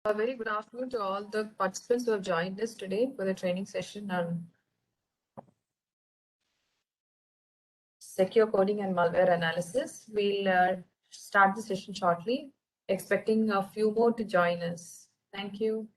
A very good afternoon to all the participants who have joined us today for the training session on secure coding and malware analysis. We'll start the session shortly, expecting a few more to join us. Thank you.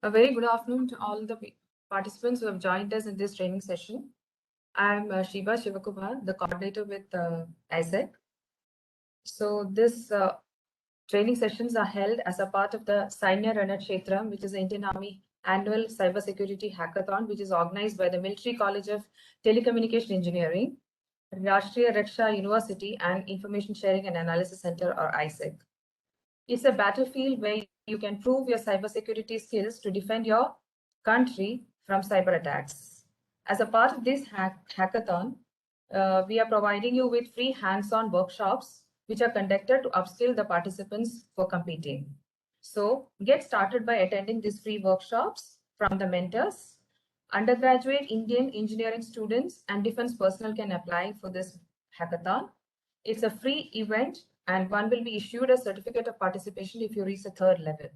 A very good afternoon to all the participants who have joined us in this training session. I'm Shiva Shivakumar, the coordinator with ISEC. So this training sessions are held as a part of the Sainya Ranakshetram, which is the Indian Army annual cybersecurity hackathon, which is organized by the Military College of Telecommunication Engineering, Rashtriya Raksha University, and Information Sharing and Analysis Center, or ISEC. It's a battlefield where you can prove your cybersecurity skills to defend your country from cyber attacks. As a part of this hackathon, we are providing you with free hands-on workshops which are conducted to upskill the participants for competing. So get started by attending these free workshops from the mentors. Undergraduate Indian engineering students and defense personnel can apply for this hackathon. It's a free event and one will be issued a certificate of participation if you reach the third level.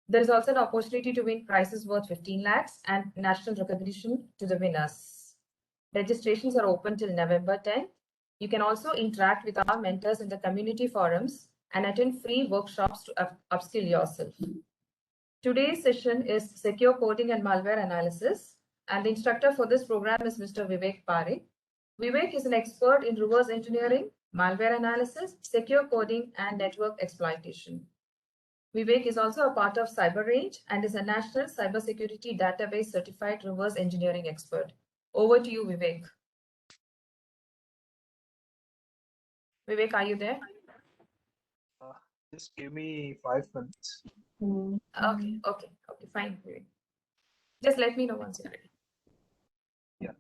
There is also an opportunity to win prizes worth 15 lakhs and national recognition to the winners. Registrations are open till November 10th. You can also interact with our mentors in the community forums and attend free workshops to upskill yourself. Today's session is Secure Coding and Malware Analysis, and the instructor for this program is Mr. Vivek Parekh. Vivek is an expert in reverse engineering, malware analysis, secure coding, and network exploitation. Vivek is also a part of CyberRange and is a national cybersecurity database certified reverse engineering expert. Over to you, Vivek. Vivek, are you there? Just give me 5 minutes. Okay, fine, Vivek. Just let me know once you're ready. Yeah.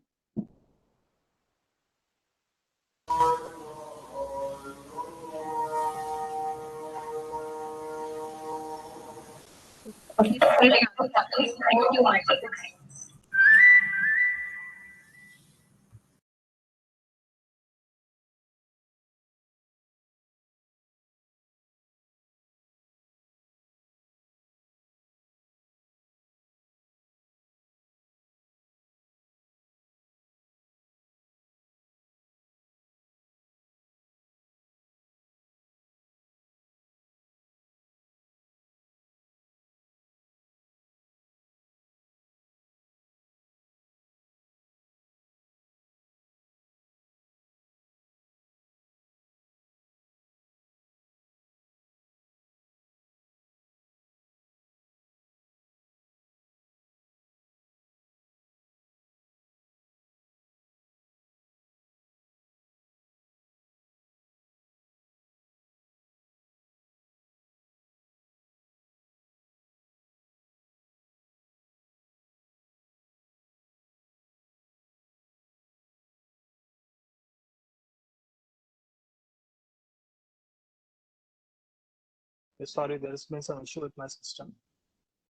Sorry, there's been some issue with my system.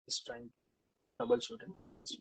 Just trying to troubleshoot it.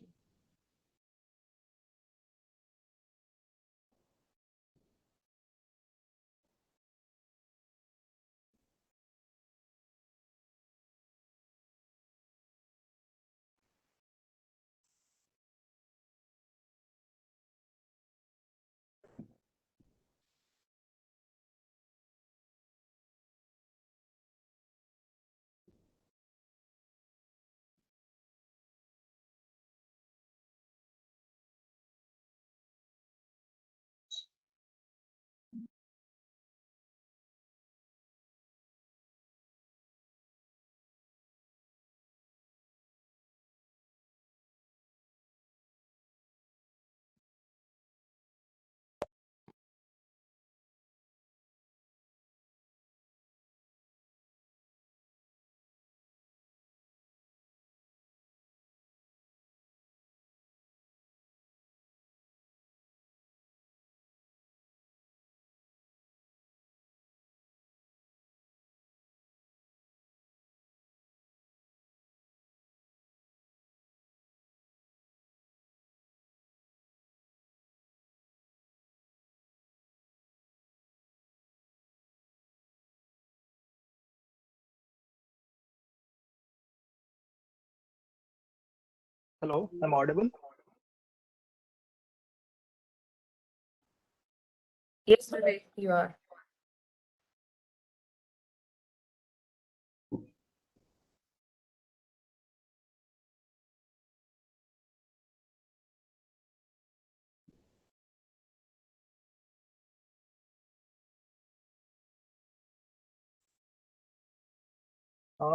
Hello, I'm audible. Yes, Vivek, you are.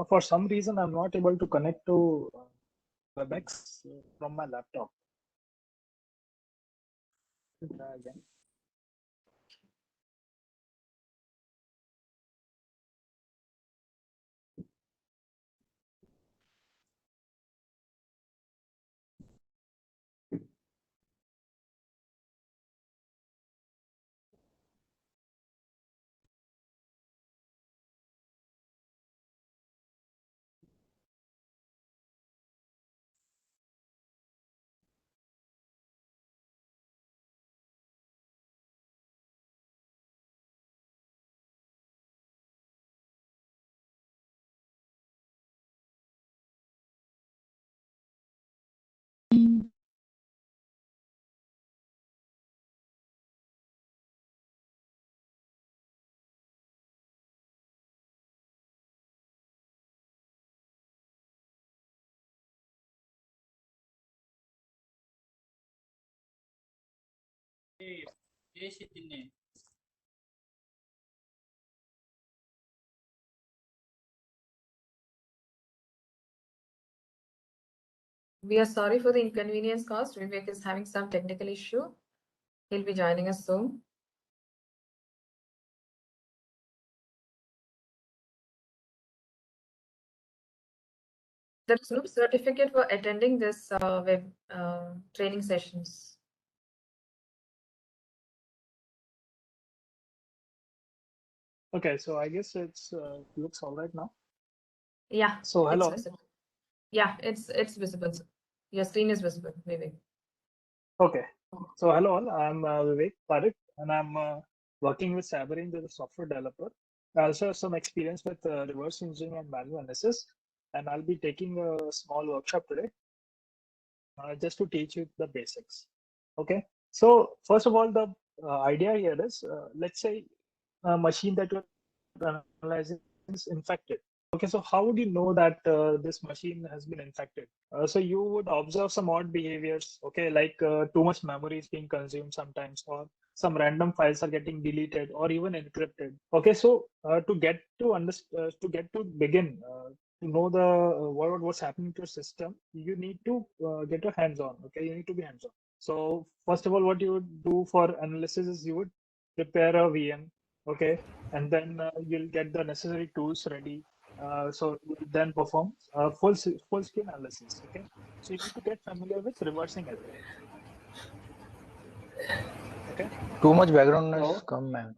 For some reason, I'm not able to connect to WebEx from my laptop. Try again. We are sorry for the inconvenience caused. Vivek is having some technical issue. He'll be joining us soon. There is no certificate for attending this web training sessions. Okay, so I guess it's looks all right now. Yeah. So it's hello. visible. Yeah, it's visible. Your screen is visible, Vivek. Okay. So hello all. I'm Vivek Parik, and I'm working with Cyberrange as a software developer. I also have some experience with reverse engineering and manual analysis, and I'll be taking a small workshop today just to teach you the basics. Okay. So first of all, the idea here is, let's say a machine that you're analyzing is infected. Okay, so how would you know that this machine has been infected? So you would observe some odd behaviors, okay, like too much memory is being consumed sometimes, or some random files are getting deleted or even encrypted. Okay, so to get to begin to know the what's happening to your system, you need to get your hands on. Okay, you need to be hands on. So first of all, what you would do for analysis is you would prepare a VM, okay, and then you'll get the necessary tools ready. So you will then perform full scale analysis. Okay, so you need to get familiar with reversing as well. Okay. Too much background noise So come, man.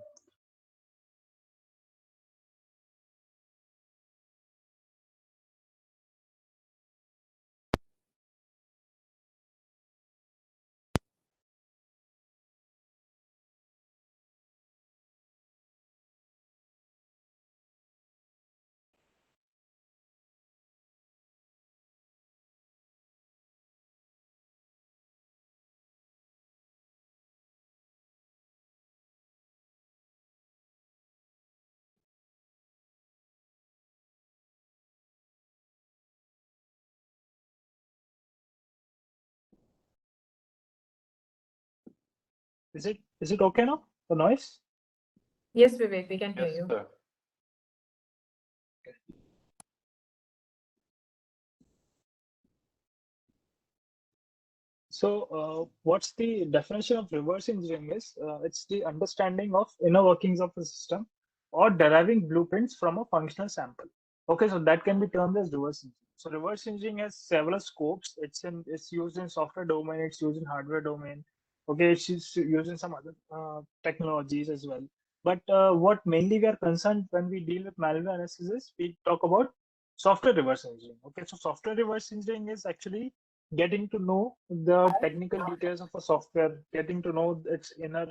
Is it okay now? The noise? Yes, Vivek, we can hear Yes, you. sir. So, what's the definition of reverse engineering is? It's the understanding of inner workings of a system or deriving blueprints from a functional sample. Okay, so that can be termed as reverse engineering. So, reverse engineering has several scopes. It's used in software domain. It's used in hardware domain. Okay, used in some other technologies as well. But what mainly we are concerned when we deal with malware analysis is we talk about software reverse engineering. Okay, so software reverse engineering is actually getting to know the technical details of a software, getting to know its inner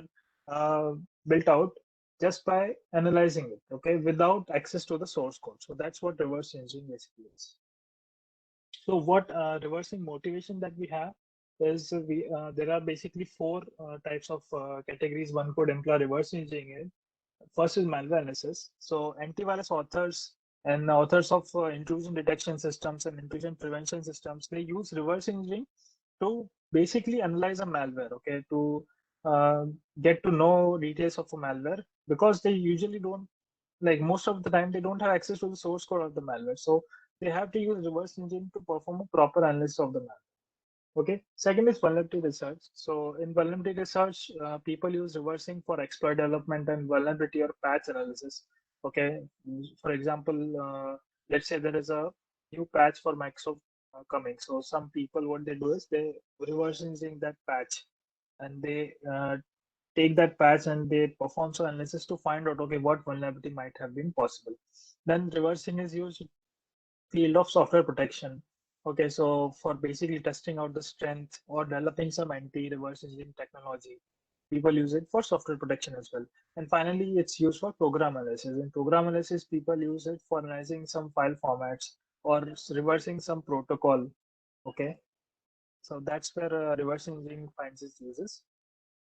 uh, built out just by analyzing it, okay, without access to the source code. So that's what reverse engineering basically is. So what reversing motivation that we have is there are basically four types of categories one could employ reverse engineering in. First is malware analysis. So antivirus authors and authors of intrusion detection systems and intrusion prevention systems, they use reverse engineering to basically analyze a malware, okay, to uh, get to know details of a malware because they usually don't, like most of the time, they don't have access to the source code of the malware. So they have to use reverse engineering to perform a proper analysis of the malware. Okay. Second is vulnerability research. So in vulnerability research, people use reversing for exploit development and vulnerability or patch analysis. Okay. For example, let's say there is a new patch for Microsoft coming. So some people, what they do is they reverse engineering that patch and they take that patch and they perform some analysis to find out, okay, what vulnerability might have been possible. Then reversing is used field of software protection. Okay, so for basically testing out the strength or developing some anti-reverse engineering technology, people use it for software protection as well. And finally, it's used for program analysis. In program analysis, people use it for analyzing some file formats or reversing some protocol. Okay, so that's where reverse engineering finds its uses.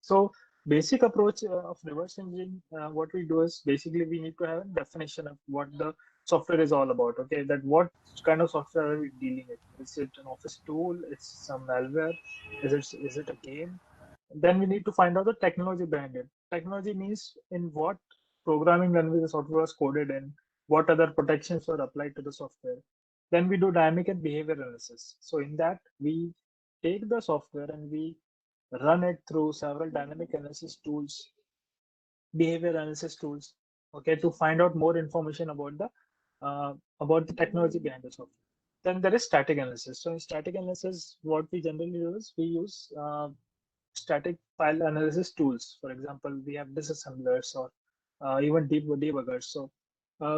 So basic approach of reverse engineering, what we do is basically we need to have a definition of what the software is all about. Okay, that what kind of software are we dealing with? Is it an office tool? It's some malware? Is it a game? Then we need to find out the technology behind it. Technology means in what programming language the software was coded in, what other protections were applied to the software. Then we do dynamic and behavior analysis. So in that we take the software and we run it through several dynamic analysis tools, behavior analysis tools, okay, to find out more information about the technology behind the software. Then there is static analysis. So in static analysis, what we generally do is we use static file analysis tools. For example, we have disassemblers or even debuggers. So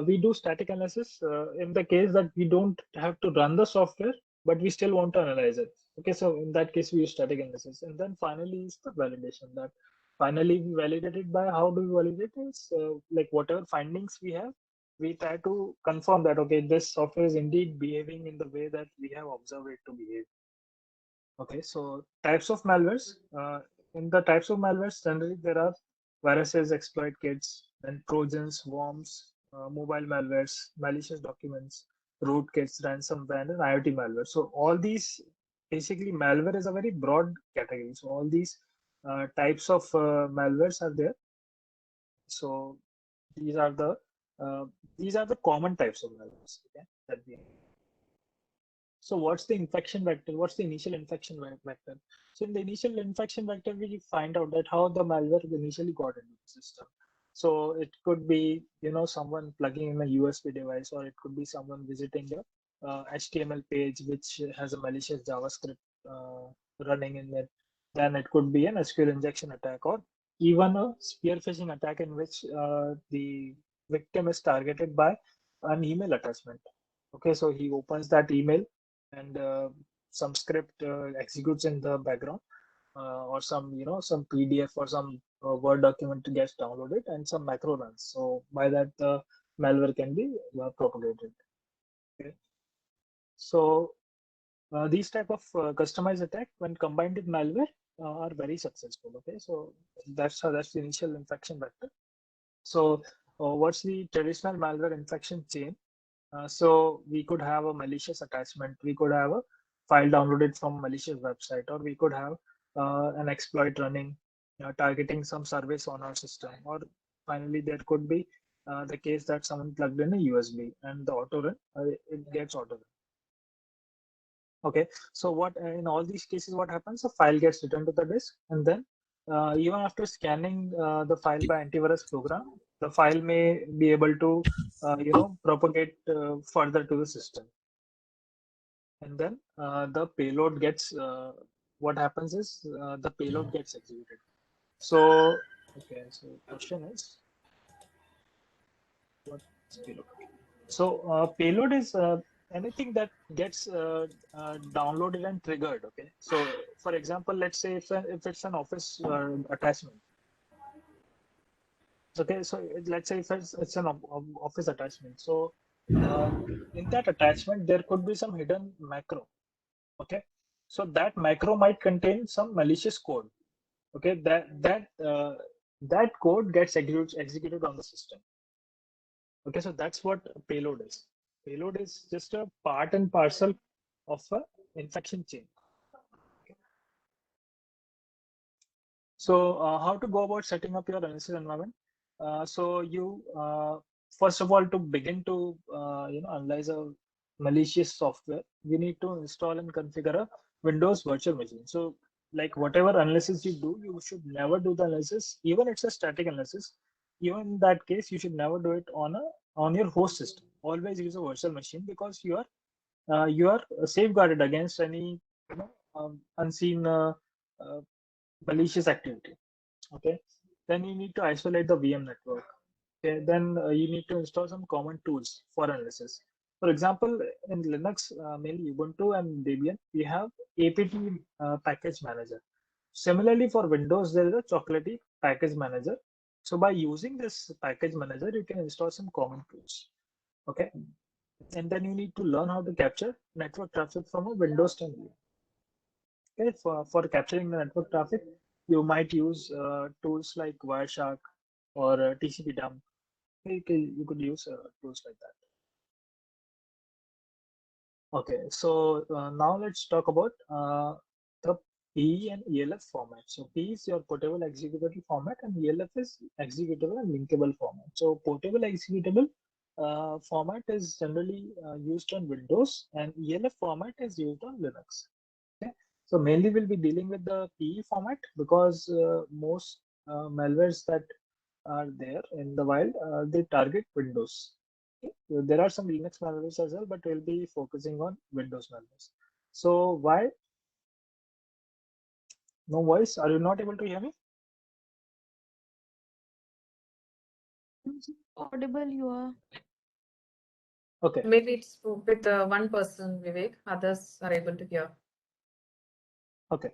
we do static analysis in the case that we don't have to run the software, but we still want to analyze it. Okay, so in that case, we use static analysis. And then finally is the validation. That finally we validate it by how do we validate it? So like whatever findings we have, we try to confirm that, okay, this software is indeed behaving in the way that we have observed it to behave. Okay, so types of malwares. In the types of malwares, generally there are viruses, exploit kits, then trojans, worms, mobile malwares, malicious documents, rootkits, ransomware, and IoT malware. So all these, basically, malware is a very broad category. So all these types of malwares are there. So these are the uh, these are the common types of malwares, okay, that we have. So what's the infection vector? What's the initial infection vector? So in the initial infection vector, we find out that how the malware initially got into the system. So it could be, someone plugging in a USB device, or it could be someone visiting a HTML page which has a malicious JavaScript running in it. Then it could be an SQL injection attack, or even a spear phishing attack in which the victim is targeted by an email attachment. Okay, so he opens that email and some script executes in the background, or some PDF or some Word document gets downloaded and some macro runs. So by that the malware can be propagated. Okay, so these type of customized attack when combined with malware are very successful. Okay, so that's the initial infection vector. So what's the traditional malware infection chain? So we could have a malicious attachment, we could have a file downloaded from malicious website, or we could have an exploit running, targeting some service on our system, or finally there could be the case that someone plugged in a USB and the auto run, it gets auto run. Okay, so what in all these cases, what happens? The file gets returned to the disk, and then even after scanning the file by antivirus program, the file may be able to propagate further to the system, and then the payload gets what happens is the payload gets executed. So okay, so question is what's payload? So payload is anything that gets downloaded and triggered. Okay, so for example, let's say if it's an office attachment. Okay, so let's say if it's an office attachment. So in that attachment, there could be some hidden macro. Okay, so that macro might contain some malicious code. Okay, that code gets executed on the system. Okay, so that's what payload is. Payload is just a part and parcel of a infection chain. Okay. So how to go about setting up your analysis environment? So you first of all, to begin to analyze a malicious software, you need to install and configure a Windows virtual machine. So like whatever analysis you do, you should never do the analysis, even it's a static analysis. Even in that case, you should never do it on your host system. Always use a virtual machine because you are safeguarded against any unseen uh, malicious activity. Okay, then you need to isolate the VM network. Okay, then you need to install some common tools for analysis. For example, in Linux, mainly Ubuntu and Debian, we have apt package manager. Similarly, for Windows, there is a Chocolatey package manager. So by using this package manager, you can install some common tools. Okay, and then you need to learn how to capture network traffic from a Windows 10 view. Okay, for capturing the network traffic, you might use tools like Wireshark or TCP dump. You could use tools like that. Okay, so now let's talk about the PE and ELF format. So PE is your portable executable format, and ELF is executable and linkable format. So portable executable format is generally used on Windows, and ELF format is used on Linux. Okay, so mainly we'll be dealing with the PE format because most malwares that are there in the wild they target Windows. Okay? So there are some Linux malwares as well, but we'll be focusing on Windows malwares. So why no voice? Are you not able to hear me? Audible you are. Okay. Maybe it's with one person, Vivek. Others are able to hear. Okay.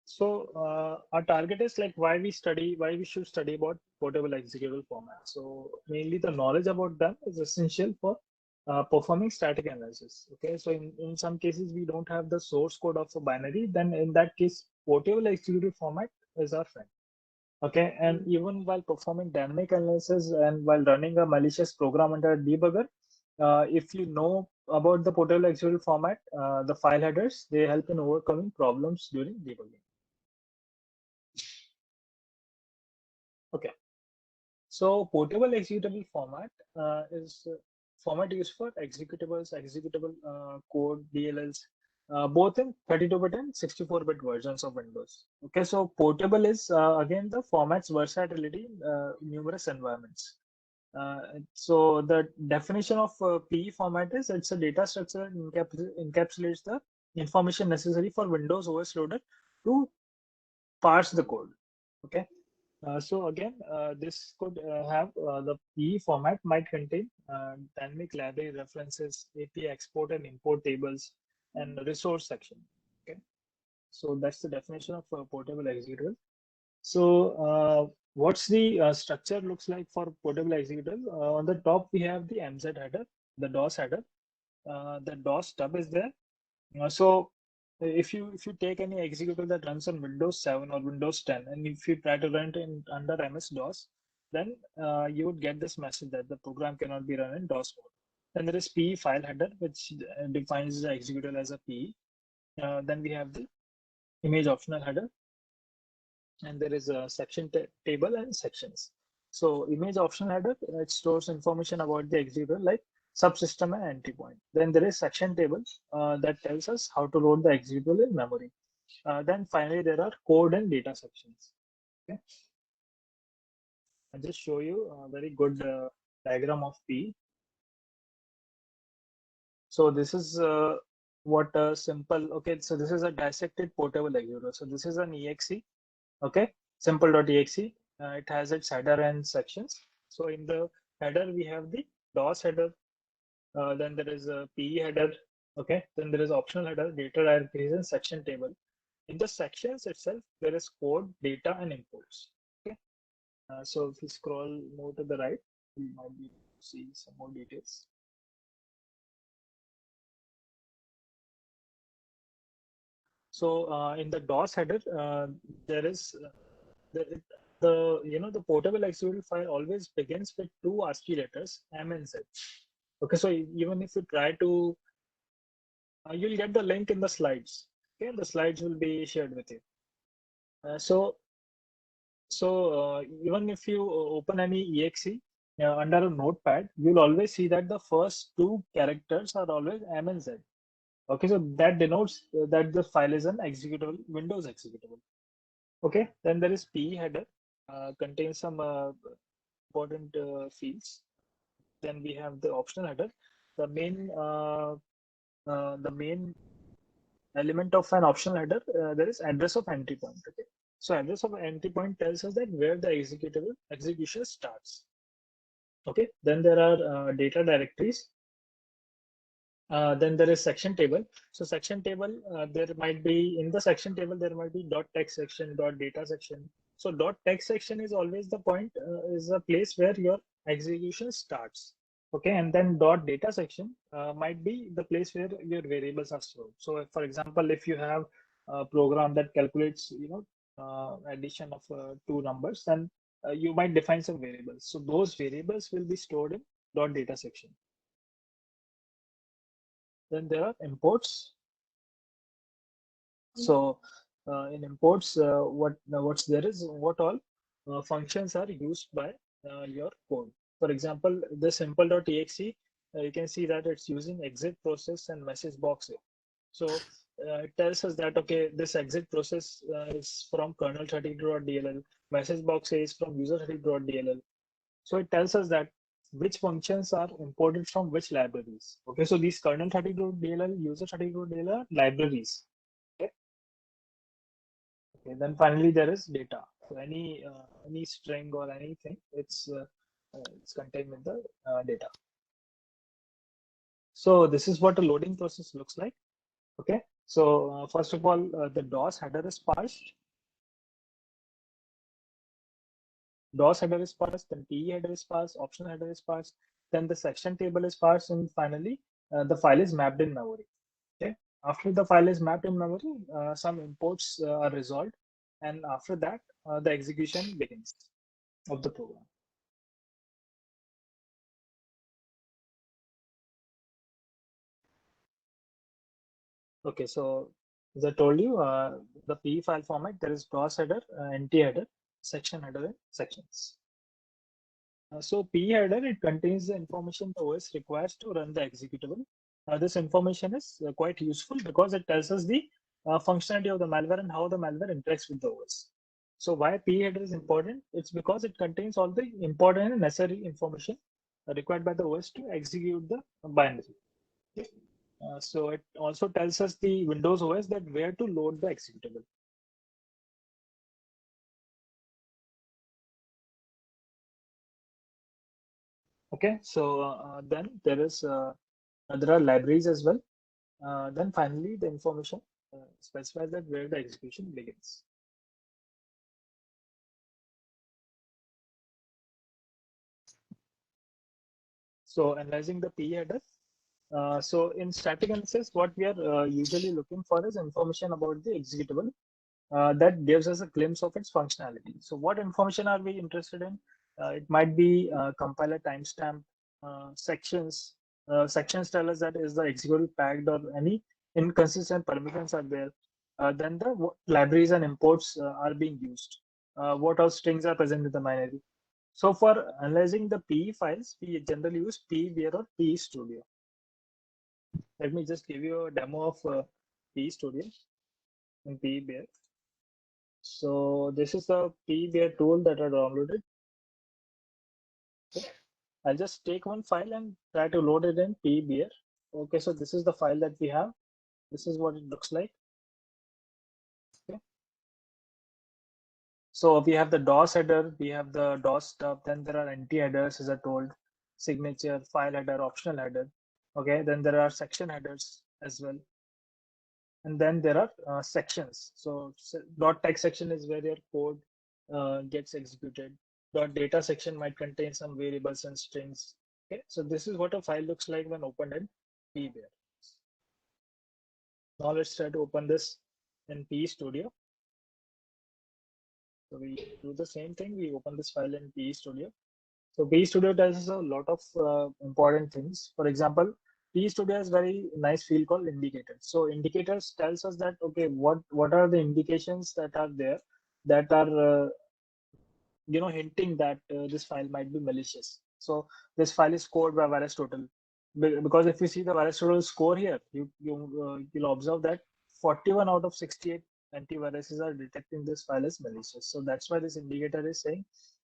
So our target is like why we should study about portable executable format. So mainly the knowledge about them is essential for performing static analysis. Okay, so in some cases we don't have the source code of a binary, then in that case portable executable format is our friend. Okay, and even while performing dynamic analysis and while running a malicious program under a debugger, if you know about the portable executable format, the file headers, they help in overcoming problems during debugging. Okay, so portable executable format is format used for executables, executable code, DLLs, both in 32-bit and 64-bit versions of Windows. Okay, so portable is again the format's versatility in numerous environments. So the definition of PE format is it's a data structure that encapsulates the information necessary for Windows OS loader to parse the code. Okay. So again, this could have the PE format might contain dynamic library references, API export and import tables, and resource section. Okay, so that's the definition of portable executable. So what's the structure looks like for portable executable? On the top, we have the MZ header, the DOS header. The DOS stub is there. So if you take any executable that runs on Windows 7 or Windows 10, and if you try to run it in under MS-DOS, then you would get this message that the program cannot be run in DOS mode. Then there is PE file header, which defines the executable as a PE. Then we have the image optional header. and there is a section table and sections. So image optional header, it stores information about the executable like subsystem and entry point. Then there is section table that tells us how to load the executable in memory. Then finally, there are code and data sections. Okay. I'll just show you a very good diagram of P. So this is what a simple, okay, so this is a dissected portable executor. So this is an exe, okay, simple.exe. It has its header and sections. So in the header, we have the DOS header. Then there is a PE header, okay. Then there is optional header, data directories, and section table. In the sections itself, there is code, data, and imports. Okay. So if you scroll more to the right, you might be able to see some more details. So in the DOS header, there is the portable executable file always begins with two ASCII letters, M and Z. Okay, so even if you try to, you'll get the link in the slides. Okay, the slides will be shared with you. So even if you open any exe under a notepad, you'll always see that the first two characters are always M and Z. Okay, so that denotes that the file is an executable, Windows executable. Okay, then there is PE header, contains some important fields. Then we have the optional header. The main element of an optional header, there is address of entry point. Okay, so address of entry point tells us that where the executable execution starts. Okay, then there are data directories. Then there is section table. So section table, there might be in the section table, there might be .text section, .data section. So .text section is always the point, is a place where your execution starts. Okay, and then .data section might be the place where your variables are stored. So for example, if you have a program that calculates, addition of two numbers, then you might define some variables. So those variables will be stored in .data section. Then there are imports. So in imports, what's there is what all functions are used by your code. For example, the simple.exe, you can see that it's using exit process and message box here. So it tells us that, okay, this exit process is from kernel32.dll, message box is from user32.dll. So it tells us that which functions are imported from which libraries. Okay, so these kernel32.dll, user32.dll are libraries. Okay. Okay, then finally there is data. So any string or anything, it's contained with the data. So this is what a loading process looks like. Okay, so first of all, the DOS header is parsed. DOS header is parsed, then PE header is parsed, optional header is parsed, then the section table is parsed, and finally the file is mapped in memory. Okay, after the file is mapped in memory, some imports are resolved, and after that, the execution begins of the program. Okay, so as I told you, the PE file format, there is DOS header, NT header, section header, and sections. So PE header, it contains the information the OS requires to run the executable. This information is quite useful because it tells us the functionality of the malware and how the malware interacts with the OS. So why PE header is important? It's because it contains all the important and necessary information required by the OS to execute the binary. Okay. So it also tells us the Windows OS that where to load the executable. Okay, so then there are libraries as well. Then finally, the information specifies that where the execution begins. So analyzing the PE header. So in static analysis, what we are usually looking for is information about the executable that gives us a glimpse of its functionality. So what information are we interested in? It might be compiler timestamp, sections. Sections tell us that is the executable packed or any inconsistent permissions are there. Then the libraries and imports are being used. what all strings are present in the binary. So for analyzing the PE files, we generally use PEBear or PE Studio. Let me just give you a demo of PE Studio in PEBear. So this is the PEBear tool that I downloaded. Okay. I'll just take one file and try to load it in PEBear. Okay, so this is the file that we have. This is what it looks like. Okay. So we have the DOS header, we have the DOS stub, then there are NT headers, as I told, signature, file header, optional header. Okay, then there are section headers as well. And then there are sections. So dot text section is where your code gets executed. Dot data section might contain some variables and strings. Okay, so this is what a file looks like when opened in PEBear. Now let's try to open this in PE Studio. So we do the same thing. We open this file in PE Studio. So PE Studio tells us a lot of important things. For example, PE Studio has very nice field called indicators. So indicators tells us that, okay, what are the indications that are there that are hinting that this file might be malicious. So this file is scored by VirusTotal, because if you see the VirusTotal score here, you'll observe that 41 out of 68 antiviruses are detecting this file as malicious. So that's why this indicator is saying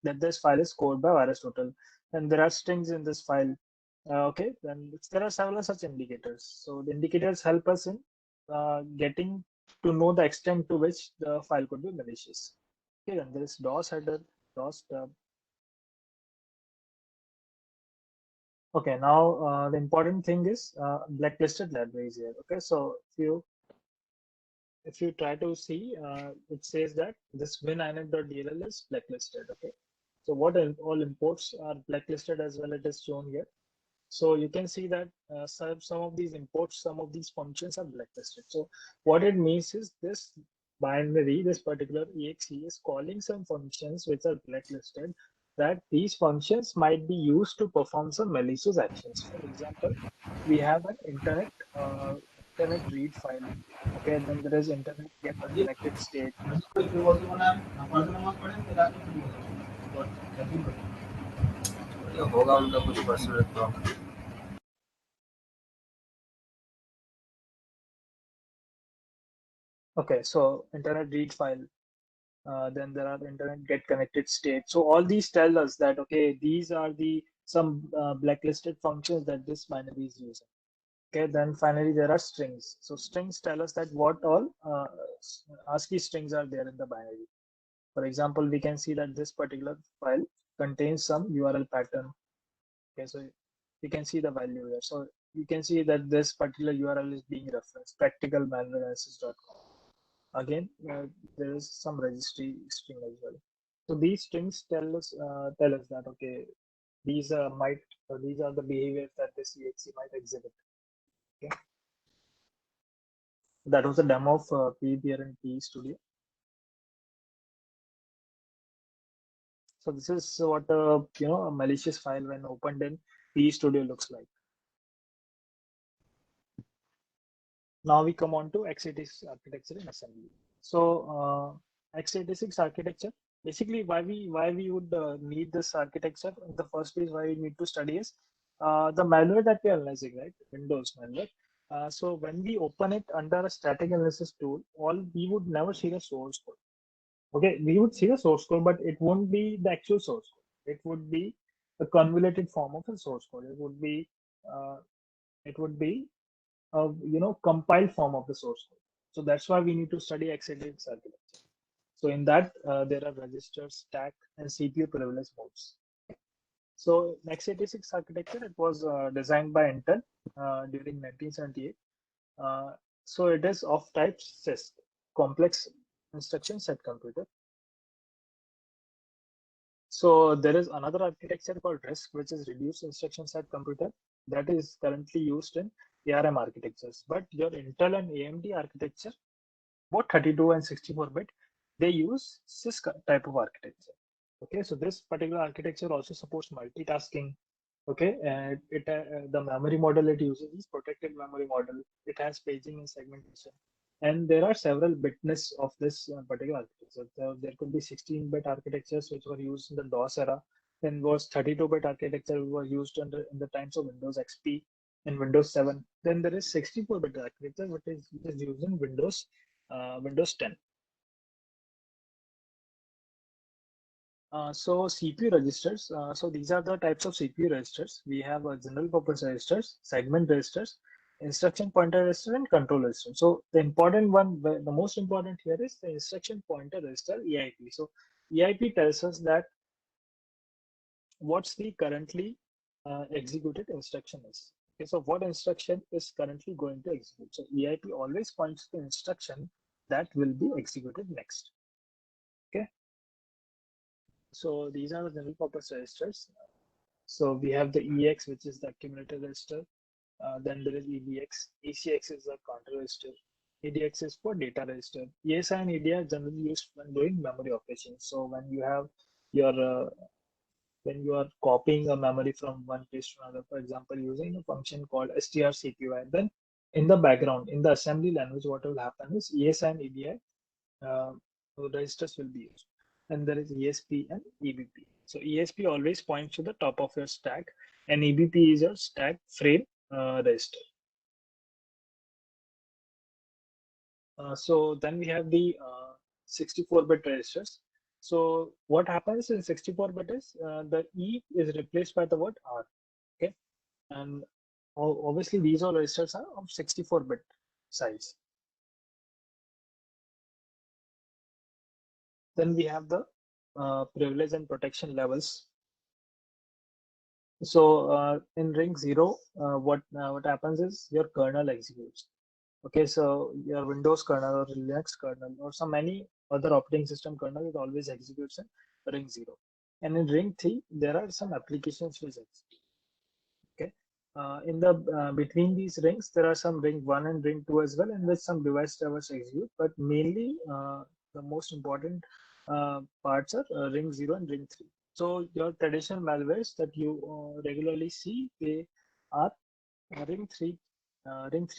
that this file is scored by VirusTotal, and there are strings in this file. Okay, then there are several such indicators. So the indicators help us in getting to know the extent to which the file could be malicious. Okay, then there is DOS header, DOS stub. Okay, now the important thing is blacklisted libraries here. Okay, so if you try to see, it says that this wininet.dll is blacklisted. Okay, so what all imports are blacklisted as well, it is shown here. So you can see that some of these imports, some of these functions are blacklisted. So what it means is this binary, this particular exe is calling some functions which are blacklisted, that these functions might be used to perform some malicious actions. For example, we have an internet read file. Okay, then there is internet get connected state. होगा उनका कुछ personal problem. Okay, so internet read file. Then there are internet get connected state. So all these tell us that, okay, these are the some blacklisted functions that this binary is using. Okay, then finally there are strings. So strings tell us that what all ASCII strings are there in the binary. For example, we can see that this particular file contains some URL pattern. Okay, so you can see the value here. So you can see that this particular URL is being referenced, practicalmalwareanalysis.com. Again, there is some registry string as well. So these strings tell us that, okay, these are the behaviors that this exe might exhibit. Okay, that was a demo of PEBear and PE Studio. So this is what a malicious file when opened in PE Studio looks like. Now we come on to x86 architecture in assembly. So x86 architecture, basically why we would need this architecture in the first place, why we need to study is the malware that we are analyzing, right? Windows malware. So when we open it under a static analysis tool, we would never see the source code. Okay, we would see the source code, but it won't be the actual source code. It would be a convoluted form of a source code. Uh, it would be a compiled form of the source code. So that's why we need to study x86 architecture. So in that there are registers, stack, and CPU privilege modes. So x86 architecture, it was designed by Intel during 1978. So it is of type CISC, complex instruction set computer. So there is another architecture called RISC, which is reduced instruction set computer, that is currently used in ARM architectures. But your Intel and AMD architecture, both 32 and 64-bit, they use CISC type of architecture. Okay, so this particular architecture also supports multitasking. Okay, and the memory model it uses is protected memory model. It has paging and segmentation. And there are several bitness of this particular architecture. There could be 16-bit architectures which were used in the DOS era. Then was 32-bit architecture was used in the times of Windows XP and Windows 7. Then there is 64-bit architecture which is used in Windows 10. So CPU registers. So these are the types of CPU registers. We have general purpose registers, segment registers, instruction pointer register, and control register. So the important one, the most important here is the instruction pointer register EIP. So EIP tells us that what's the currently executed instruction is. Okay, so what instruction is currently going to execute? So EIP always points to the instruction that will be executed next. Okay. So these are the general purpose registers. So we have the EX, which is the accumulator register. Then there is EDX. ECX is the counter register. EDX is for data register. ESI and EDI are generally used when doing memory operations. So when you have your when you are copying a memory from one place to another, for example, using a function called strcpy, then in the background, in the assembly language, what will happen is ESI and EDI registers will be used. And there is ESP and EBP. So ESP always points to the top of your stack, and EBP is your stack frame register. So then we have the 64-bit registers. So what happens in 64-bit is the E is replaced by the word R. Okay, and obviously these all registers are of 64-bit size. Then we have the privilege and protection levels. So in ring 0, what happens is your kernel executes. Okay, so your Windows kernel or Linux kernel or some any other operating system kernel, it always executes in ring 0. And in ring 3, there are some applications which execute. Okay, in the between these rings, there are some ring 1 and ring 2 as well, in which some device drivers execute. But mainly, the most important parts are ring 0 and ring 3. So your traditional malwares that you regularly see, they are ring 3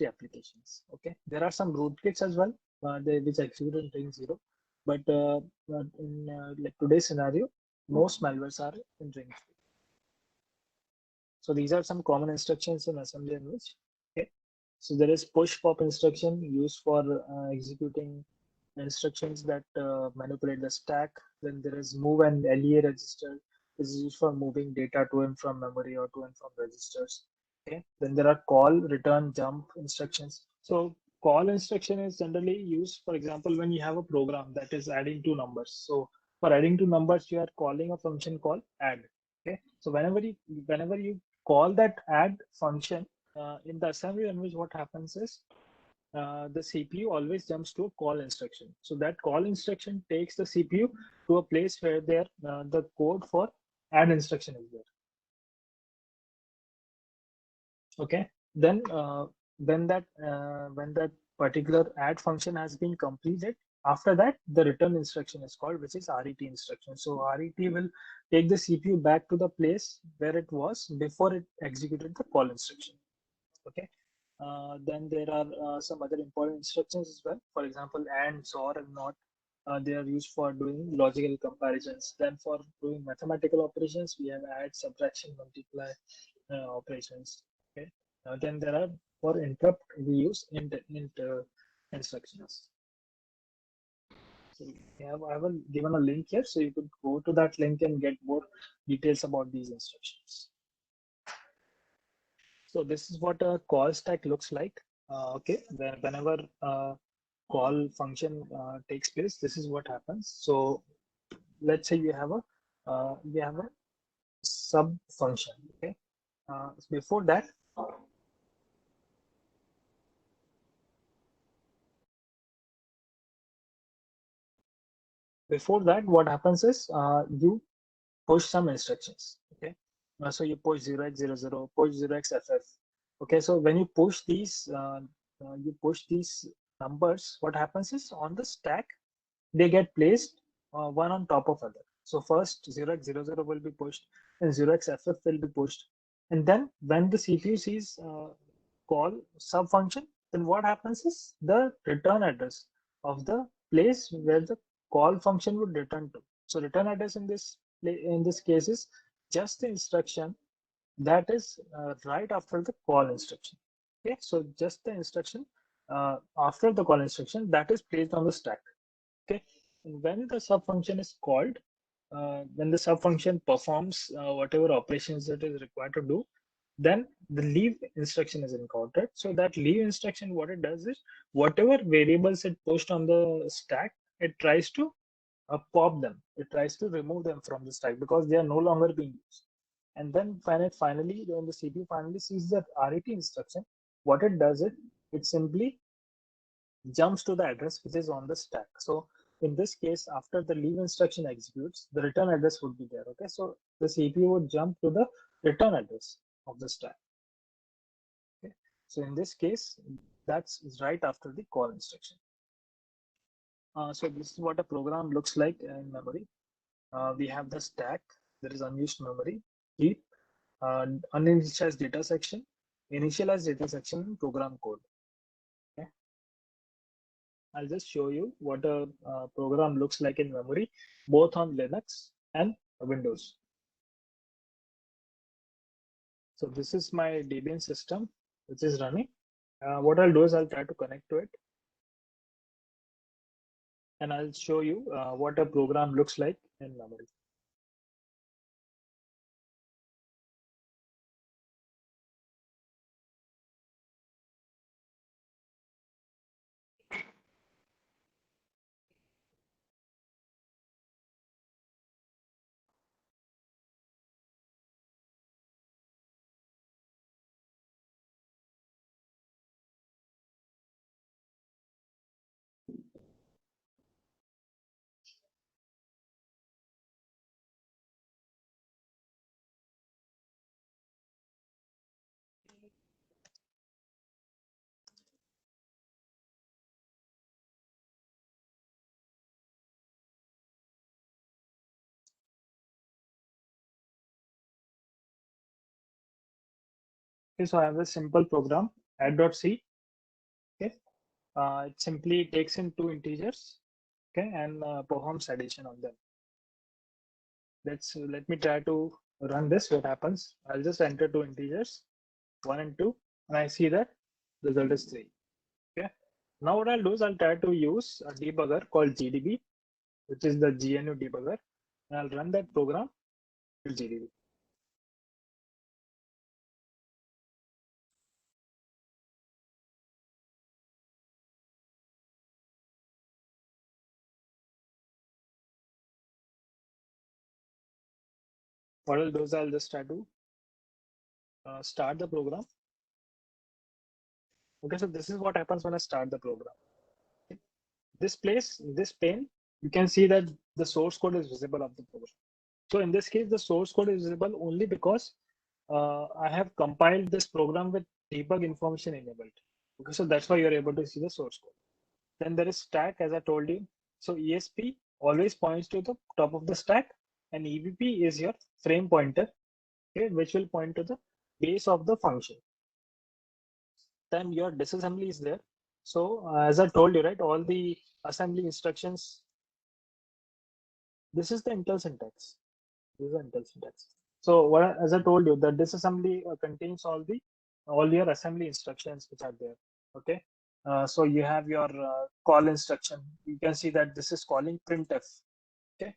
applications. Okay, there are some rootkits as well, which execute in ring 0. But in like today's scenario, most malwares are in ring 3. So these are some common instructions in assembly language. Okay, so there is push pop instruction used for executing instructions that manipulate the stack. Then there is move and LEA register. This is used for moving data to and from memory or to and from registers. Okay, then there are call, return, jump instructions. So call instruction is generally used, for example, when you have a program that is adding two numbers. So for adding two numbers, you are calling a function called add. Okay, so whenever you call that add function in the assembly language, what happens is the CPU always jumps to a call instruction. So that call instruction takes the CPU to a place where the code for add instruction is there. Okay, then when that particular add function has been completed, after that the return instruction is called, which is RET instruction. So RET will take the CPU back to the place where it was before it executed the call instruction. Okay, then there are some other important instructions as well. For example, AND, XOR, and NOT. They are used for doing logical comparisons. Then for doing mathematical operations, we have add, subtraction, multiply operations. Okay. Then there are for interrupt, we use int instructions. So I have given a link here, so you could go to that link and get more details about these instructions. So this is what a call stack looks like. Okay, whenever call function takes place, this is what happens. So let's say you have a sub function. Okay, before that. Before that, what happens is you push some instructions. Okay, so you push 0x00, push 0xFF. Okay, so when you push these numbers, what happens is on the stack they get placed one on top of other. So first 0x00 will be pushed, and 0xFF will be pushed, and then when the CPU sees call sub function, then what happens is the return address of the place where the call function would return to. So return address in this case is just the instruction that is right after the call instruction. Okay, so just the instruction after the call instruction that is placed on the stack. Okay, and when the sub function is called, when the sub function performs whatever operations it is required to do, then the leave instruction is encountered. So that leave instruction, what it does is whatever variables it pushed on the stack, it tries to pop them. It tries to remove them from the stack because they are no longer being used. And then finally, when the CPU finally sees the RET instruction, what it does is it simply jumps to the address which is on the stack. So in this case, after the leave instruction executes, the return address would be there. Okay, so the CPU would jump to the return address of the stack. Okay, so in this case, that's right after the call instruction. So this is what a program looks like in memory. We have the stack, there is unused memory, heap, uninitialized data section, initialized data section, program code. Okay. I'll just show you what a program looks like in memory, both on Linux and Windows. So this is my Debian system, which is running. What I'll do is I'll try to connect to it. And I'll show you what a program looks like in memory. Okay, so I have a simple program, add.c. Okay, it simply takes in two integers, okay, and performs addition on them. Let me try to run this. What happens? I'll just enter two integers, 1 and 2, and I see that the result is 3. Okay. Now what I'll do is I'll try to use a debugger called GDB, which is the GNU debugger, and I'll run that program with GDB. What I'll do is I'll just try to start the program. Okay, so this is what happens when I start the program. Okay. This pane, you can see that the source code is visible of the program. So in this case, the source code is visible only because I have compiled this program with debug information enabled. Okay, so that's why you're able to see the source code. Then there is stack, as I told you. So ESP always points to the top of the stack, and EBP is your frame pointer, okay, which will point to the base of the function. Then your disassembly is there. So as I told you, right, all the assembly instructions. This is the Intel syntax. This is the Intel syntax. So as I told you, the disassembly contains all your assembly instructions which are there. Okay. So you have your call instruction. You can see that this is calling printf. Okay.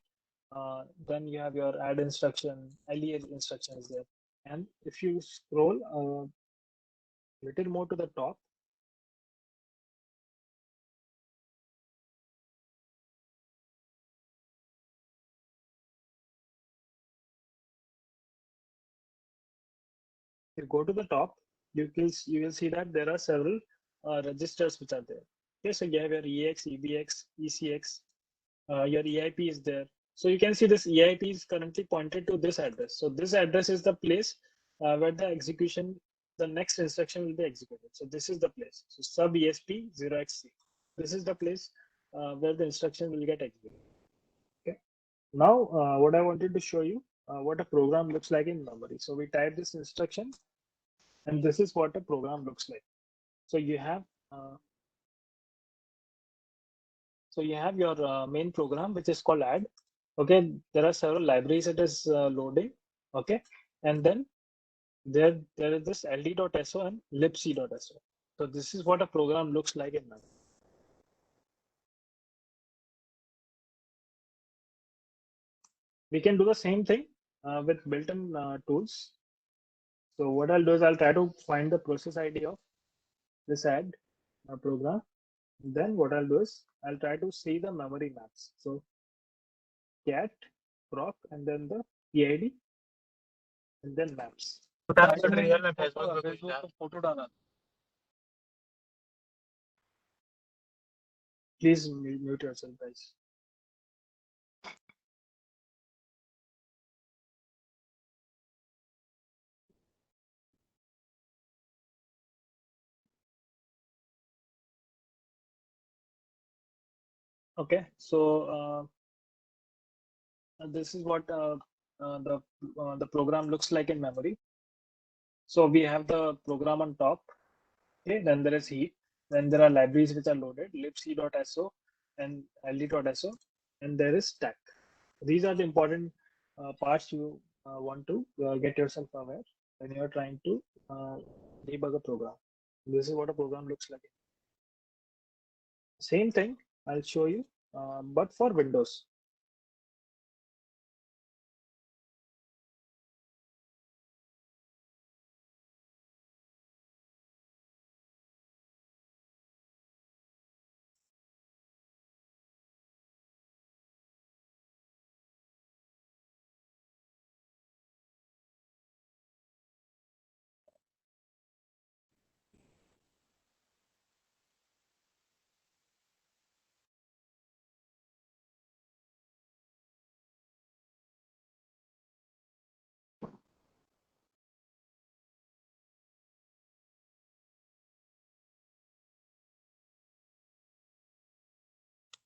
Then you have your add instruction, LEL instruction is there. And if you scroll a little more to the top, you go to the top, you will see that there are several registers which are there. Okay, so you have your EX, EBX, ECX, your EIP is there. So you can see this EIP is currently pointed to this address. So this address is the place where the next instruction will be executed. So this is the place. So sub ESP 0xC. This is the place where the instruction will get executed. Okay. Now, what I wanted to show you, what a program looks like in memory. So we type this instruction, and this is what a program looks like. So you have So you have your main program, which is called add. Okay, there are several libraries it is loading. Okay, and then there is this ld.so and libc.so. So this is what a program looks like in memory. We can do the same thing with built-in tools. So what I'll do is I'll try to find the process ID of this add program. Then what I'll do is I'll try to see the memory maps. So cat proc and then the PID and then maps. Real में Facebook पे photo डाला Please mute yourself, guys. Okay, so this is what the program looks like in memory. So we have the program on top. Okay, then there is heap. Then there are libraries which are loaded, libc.so and ld.so, and there is stack. These are the important parts you want to get yourself aware when you are trying to debug a program. This is what a program looks like. Same thing I'll show you, but for Windows.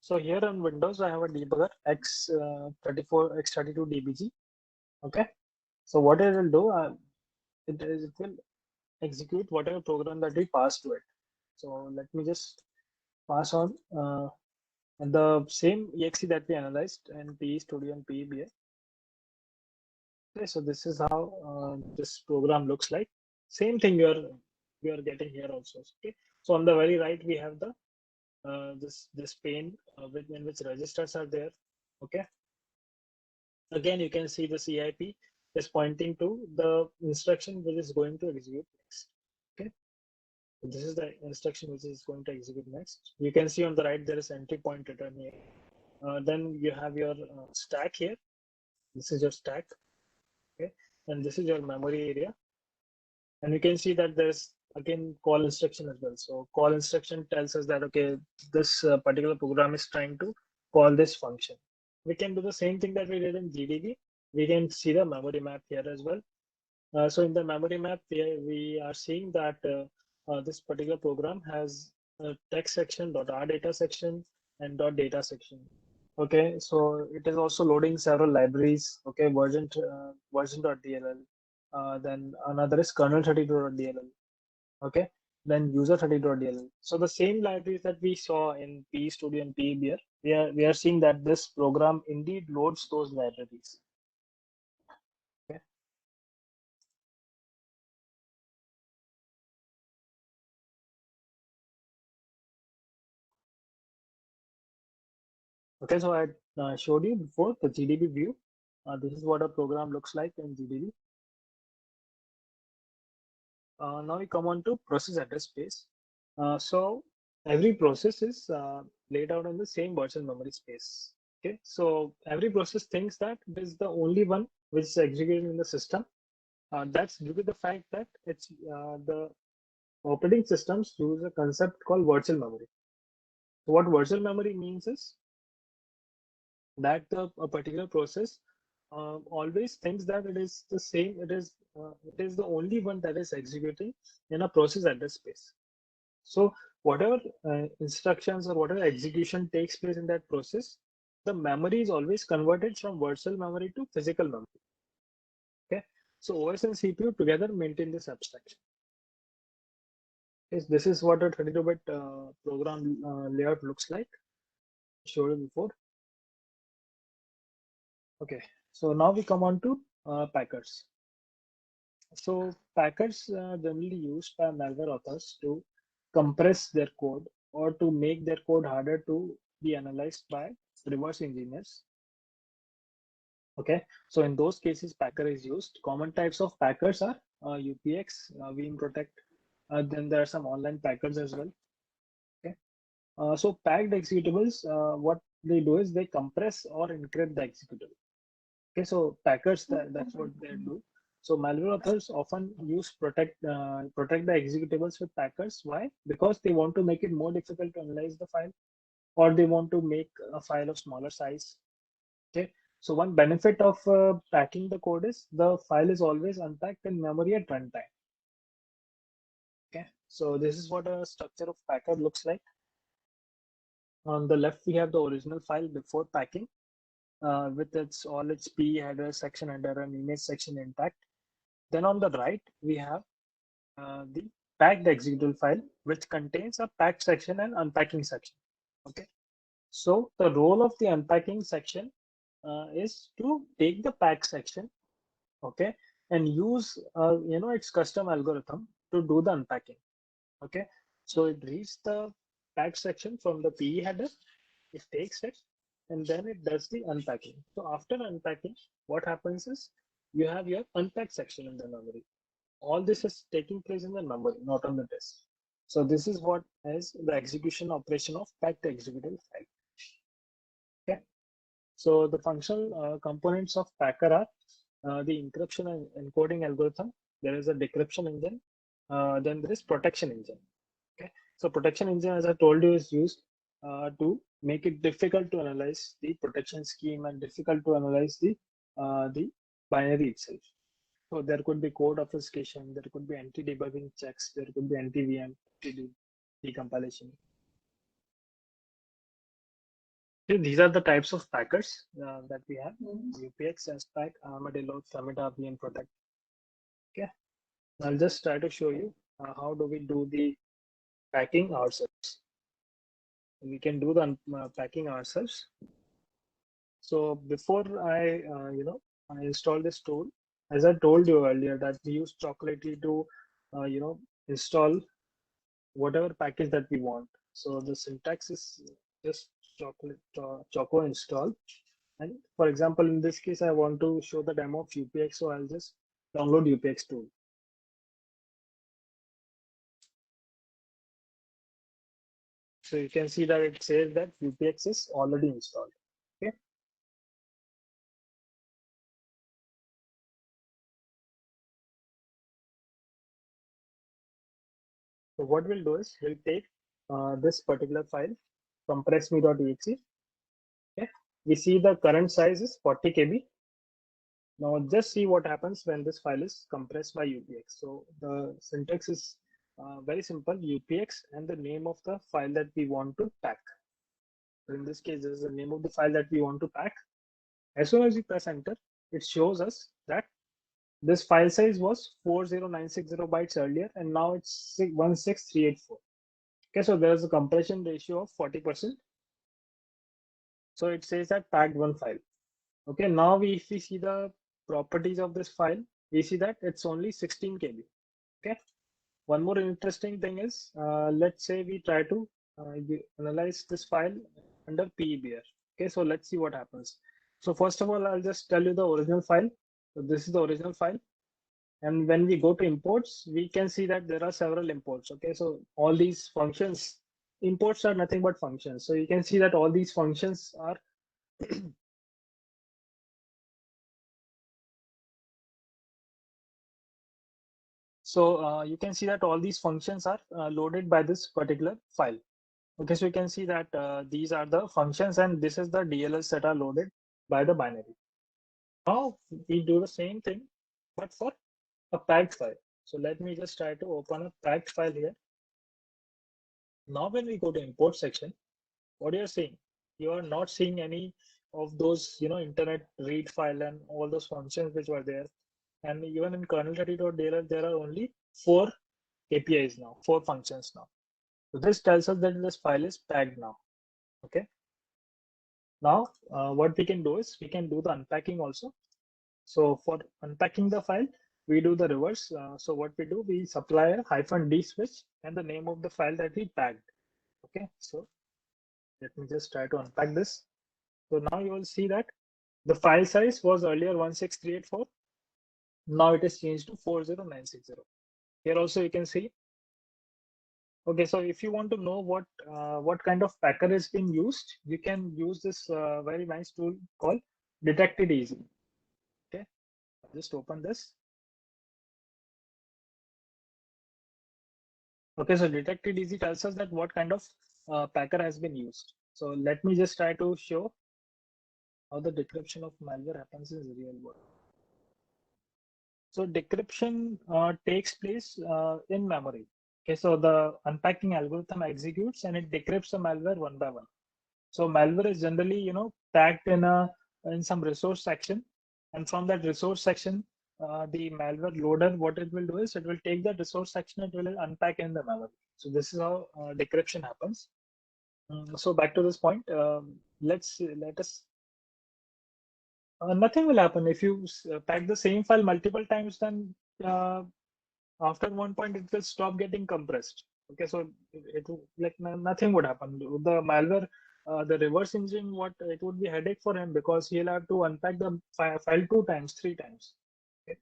So here on Windows, I have a debugger X34, X32DBG. Okay. So what it will do, it will execute whatever program that we pass to it. So let me just pass on the same exe that we analyzed in PE Studio and PEBA. Okay, so this is how this program looks like. Same thing you are getting here also. Okay. So on the very right, we have the this pane in which registers are there. Okay. Again, you can see the CIP is pointing to the instruction which is going to execute next. Okay. So this is the instruction which is going to execute next. You can see on the right there is entry point return here. Then you have your stack here. This is your stack. Okay. And this is your memory area. And you can see that there's again call instruction as well. So call instruction tells us that, okay, this particular program is trying to call this function. We can do the same thing that we did in GDB. We can see the memory map here as well. So in the memory map, we are seeing that this particular program has a text section, .r data section, and .data section. Okay, so it is also loading several libraries. Okay, version.dll. Then another is kernel32.dll. Okay, then user32.dll. So the same libraries that we saw in PE Studio and PEBR, we are seeing that this program indeed loads those libraries. Okay. Okay, so I showed you before the GDB view. This is what a program looks like in GDB. Now we come on to process address space. So every process is laid out in the same virtual memory space. Okay, so every process thinks that it is the only one which is executed in the system. That's due to the fact that it's the operating systems use a concept called virtual memory. So what virtual memory means is that a particular process always thinks that it is the same. It is the only one that is executing in a process address space. So whatever instructions or whatever execution takes place in that process, the memory is always converted from virtual memory to physical memory. Okay, so OS and CPU together maintain this abstraction. This is what a 32-bit program layout looks like. Showed you before. Okay, so now we come on to packers. So packers generally used by malware authors to compress their code or to make their code harder to be analyzed by reverse engineers. Okay, so in those cases, packer is used. Common types of packers are UPX, Veeam Protect. Then there are some online packers as well. Okay, so packed executables, what they do is they compress or encrypt the executable. Okay, so packers, that's what they do. So malware authors often use protect the executables with packers. Why? Because they want to make it more difficult to analyze the file, or they want to make a file of smaller size. Okay, so one benefit of packing the code is the file is always unpacked in memory at runtime. Okay, so this is what a structure of packer looks like. On the left, we have the original file before packing, with all its P header, section header, and image section intact. Then on the right, we have the packed executable file, which contains a packed section and unpacking section. Okay, so the role of the unpacking section is to take the packed section, okay, and use its custom algorithm to do the unpacking. Okay, so it reads the packed section from the PE header, it takes it, and then it does the unpacking. So after unpacking, what happens is you have your unpacked section in the memory. All this is taking place in the memory, not on the disk. So this is what is the execution operation of packed executable file. Okay. So the functional components of Packer are the encryption and encoding algorithm. There is a decryption engine. Then there is protection engine. Okay. So protection engine, as I told you, is used to make it difficult to analyze the protection scheme and difficult to analyze the binary itself. So there could be code obfuscation, there could be anti-debugging checks, there could be anti-VM, decompilation. So these are the types of packers that we have: UPX, SPAC, Armadillo, Famida, VM Protect. Okay, I'll just try to show you how do we do the packing ourselves. We can do the packing ourselves. So before I install this tool, as I told you earlier, that we use Chocolately to install whatever package that we want. So the syntax is just choco install. And for example, in this case, I want to show the demo of UPX, so I'll just download UPX tool. So you can see that it says that UPX is already installed. Okay. So what we'll do is we'll take this particular file, compressme.exe. Okay. We see the current size is 40 KB. Now just see what happens when this file is compressed by UPX. So the syntax is very simple: UPX and the name of the file that we want to pack. So in this case, this is the name of the file that we want to pack. As soon as we press enter, it shows us that this file size was 40960 bytes earlier, and now it's 16384. Okay, so there's a compression ratio of 40%. So it says that packed one file. Okay, now if we see the properties of this file, we see that it's only 16 KB. Okay, one more interesting thing is, let's say we try to analyze this file under PEBR. Okay, so let's see what happens. So first of all, I'll just tell you the original file. So this is the original file. And when we go to imports, we can see that there are several imports. Okay, so all these functions, imports are nothing but functions. So you can see that all these functions are so you can see that all these functions are loaded by this particular file. Okay, so you can see that these are the functions, and this is the DLLs that are loaded by the binary. Now we do the same thing, but for a packed file. So let me just try to open a packed file here. Now when we go to import section, what you're seeing, you are not seeing any of those, internet read file and all those functions which were there. And even in kernel30.dll, there are only 4 KPIs now, 4 functions now. So this tells us that this file is tagged now. Okay. Now, what we can do is we can do the unpacking also. So for unpacking the file, we do the reverse. So what we do, we supply a -d switch and the name of the file that we tagged. Okay. So let me just try to unpack this. So now you will see that the file size was earlier 16384. Now it is changed to 40960. Here also you can see. Okay, so if you want to know what kind of packer is being used, you can use this very nice tool called Detected Easy. Okay, just open this. Okay, so Detected Easy tells us that what kind of packer has been used. So let me just try to show how the decryption of malware happens in the real world. So decryption takes place in memory. Okay, so the unpacking algorithm executes and it decrypts the malware one by one. So malware is generally, tagged in some resource section, and from that resource section, the malware loader, what it will do is it will take that resource section, it will unpack in the memory. So this is how decryption happens. So back to this point, let us. Nothing will happen if you pack the same file multiple times. Then after one point it will stop getting compressed. Okay, so it like nothing would happen. The malware, the reverse engine, what it would be headache for him because he'll have to unpack the file 2 times, 3 times. Okay.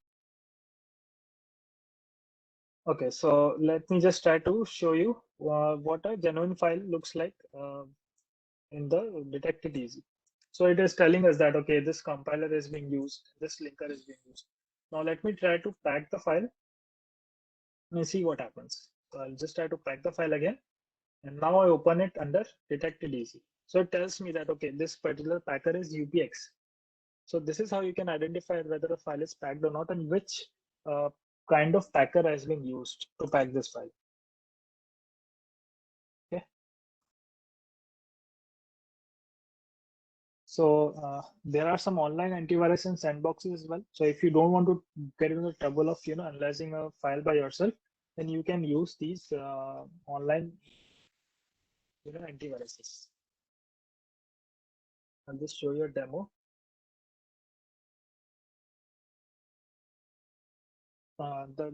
Okay, so let me just try to show you what a genuine file looks like in the Detected Easy. So it is telling us that, okay, this compiler is being used, this linker is being used. Now let me try to pack the file and see what happens. So I'll just try to pack the file again. And now I open it under Detected Easy. So it tells me that, okay, this particular packer is UPX. So this is how you can identify whether a file is packed or not and which kind of packer has been used to pack this file. Okay. So there are some online antivirus and sandboxes as well. So if you don't want to get into the trouble of analyzing a file by yourself, then you can use these online antiviruses. I'll just show you a demo.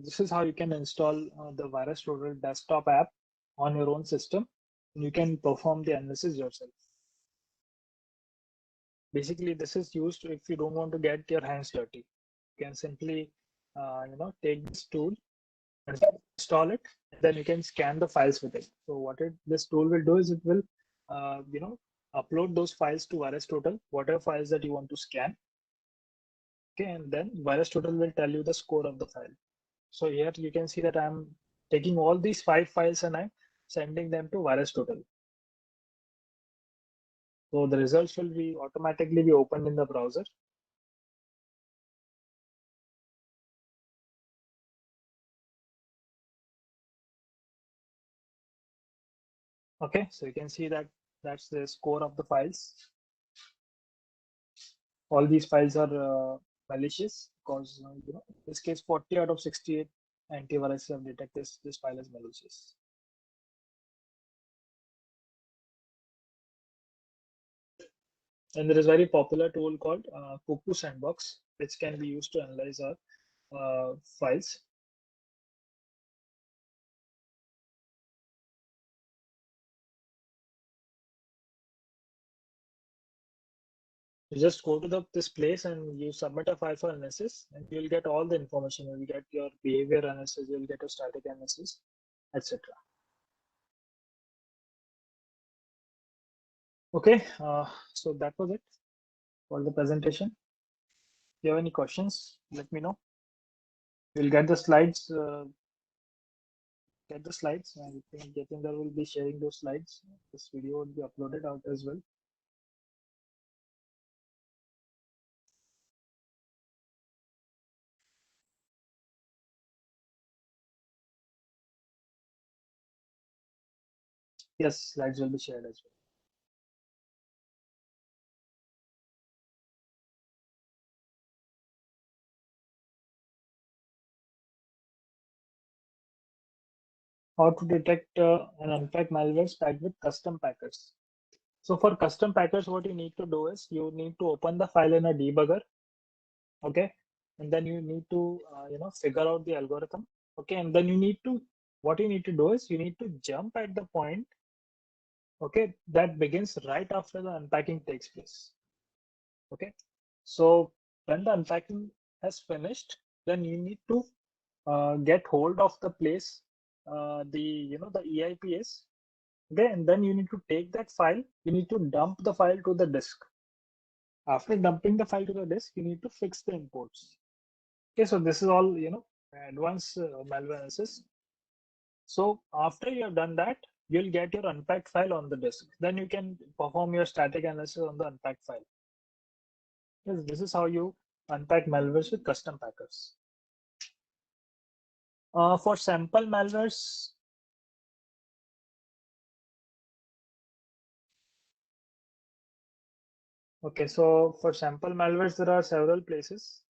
This is how you can install the VirusTotal desktop app on your own system. And you can perform the analysis yourself. Basically, this is used if you don't want to get your hands dirty. You can simply, take this tool and install it, and then you can scan the files with it. So what this tool will do is it will, upload those files to VirusTotal, whatever files that you want to scan. Okay, and then VirusTotal will tell you the score of the file. So here you can see that I'm taking all these 5 files and I'm sending them to VirusTotal. So the results will be automatically be opened in the browser. Okay, so you can see that that's the score of the files. All these files are malicious because in this case 40 out of 68 antivirus have detected this file as malicious. And there is a very popular tool called Cuckoo Sandbox, which can be used to analyze our files. You just go to this place and you submit a file for analysis, and you'll get all the information. You'll get your behavior analysis, you'll get a static analysis, etc. Okay, so that was it for the presentation. If you have any questions, let me know. We'll get the slides. Get the slides. I think Jatinder will be sharing those slides. This video will be uploaded out as well. Yes, slides will be shared as well. how to detect and unpack malwares packed with custom packers. So for custom packers, what you need to do is you need to open the file in a debugger, okay, and then you need to figure out the algorithm, okay, and then what you need to do is you need to jump at the point, okay, that begins right after the unpacking takes place, okay. So when the unpacking has finished, then you need to get hold of the place, the EIPs, okay, and then you need to take that file, you need to dump the file to the disk. After dumping the file to the disk, you need to fix the imports. Okay, so this is all advanced malware analysis. So after you have done that, you'll get your unpacked file on the disk. Then you can perform your static analysis on the unpacked file. Yes, this is how you unpack malwares with custom packers. For sample malwares, okay, so for sample malwares, there are several places.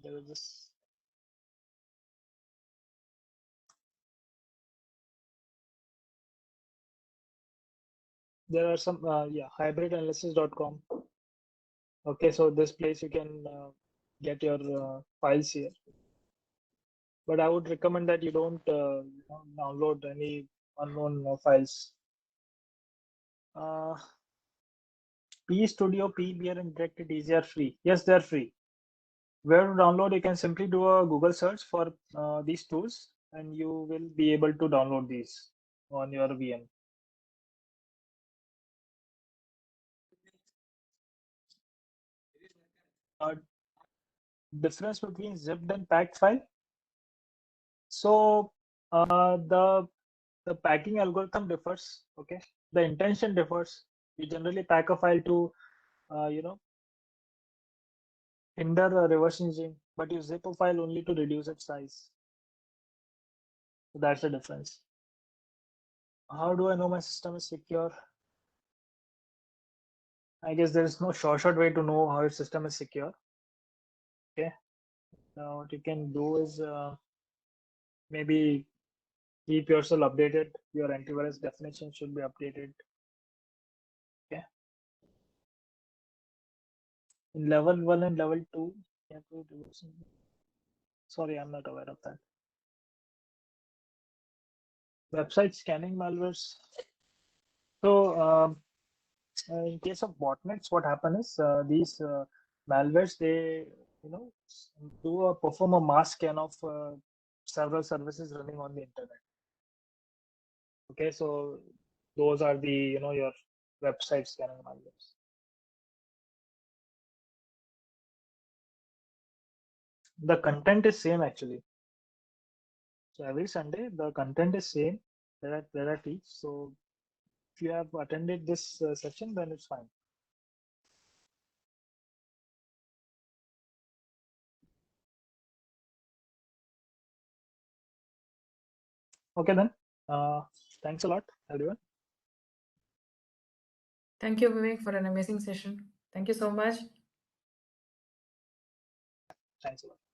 There is this. There are some, hybridanalysis.com. Okay, so this place you can get your files here. But I would recommend that you don't download any unknown files. PStudio, PBR, and DirectEasy are free. Yes, they're free. Where to download? You can simply do a Google search for these tools, and you will be able to download these on your VM. Difference between zipped and packed file. So the packing algorithm differs. Okay, the intention differs. You generally pack a file to hinder reverse engineering, but you zip a file only to reduce its size. So that's the difference. How do I know my system is secure? I guess there is no short way to know how your system is secure. Okay. Now what you can do is maybe keep yourself updated. Your antivirus definition should be updated. Okay. In level 1 and level 2, you have to reverse engineer. Sorry, I'm not aware of that. Website scanning malwares. So in case of botnets, what happens is these malwares, they perform a mass scan of several services running on the internet. Okay, so those are the your website scanning malwares. The content is same actually. So every Sunday the content is same. There are teach. So if you have attended this session, then it's fine. Okay then. Thanks a lot, everyone. Thank you, Vivek, for an amazing session. Thank you so much. Thanks a lot.